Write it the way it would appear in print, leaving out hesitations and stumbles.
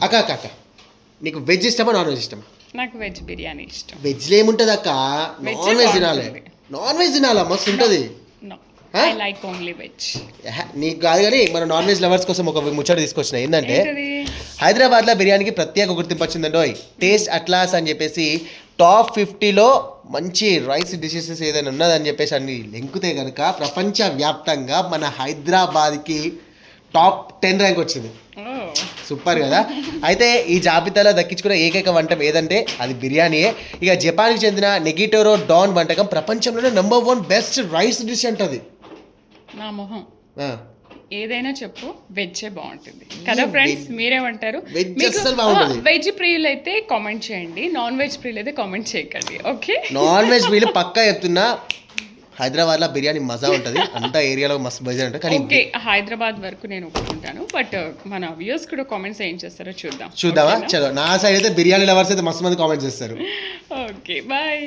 అక్క అక్క అక్క నీకు వెజ్ ఇష్టమా నాన్ వెజ్ ఇష్టమా? నాకు వెజ్ బిర్యానీ ఇష్టం. వెజ్లో ఏముంటుంది అక్క? నాన్ వెజ్ తినాలి. నాన్ వెజ్ తినాలా, మస్తు ఉంటుంది. I like only veg. నీకు కాదు కానీ మన నాన్ వెజ్ లవర్స్ కోసం ఒక ముచ్చట తీసుకొచ్చిన. ఏంటంటే హైదరాబాద్లో బిర్యానీకి ప్రత్యేక గుర్తింపు వచ్చిందండి. టేస్ట్ అట్లాస్ అని చెప్పేసి టాప్ 50లో మంచి రైస్ డిషెస్ ఏదైనా ఉన్నదని చెప్పేసి అన్ని లెంకుతే కనుక ప్రపంచవ్యాప్తంగా మన హైదరాబాద్కి టాప్ 10 ర్యాంక్ వచ్చింది. సూపర్ కదా. అయితే ఈ జాబితాలో దక్కించుకున్న ఏకైక వంటకం ఏదంటే అది బిర్యానీయే. ఇక జపాన్కి చెందిన నెగిటోరో డాన్ వంటకం ప్రపంచంలోనే నెంబర్ 1 బెస్ట్ రైస్ డిష్ అంటది. నా మొహం ఏదైనా చెప్పు, వెజ్జే బాగుంటుంది కదా ఫ్రెండ్స్. మీరేమంటారు? వెజ్ ప్రియులు అయితే కామెంట్ చేయండి, నాన్ వెజ్ ప్రియులు అయితే కామెంట్ చేయకండి. ఓకే, నాన్ వెజ్ ప్రియులు పక్కా చెప్తున్నా, హైదరాబాద్లో బిర్యానీ మజా ఉంటుంది. అంతా ఏరియాలో మస్తు బజా ఉంటుంది. కానీ ఓకే, హైదరాబాద్ వరకు నేను ఒప్పుకుంటాను, బట్ మన వ్యూస్ కూడా కామెంట్స్ ఏం చేస్తారో చూద్దామా. చలో, నా సైడ్ అయితే బిర్యానీ లవర్స్ అయితే మస్తు మంది కామెంట్ చేస్తారు. Okay, bye.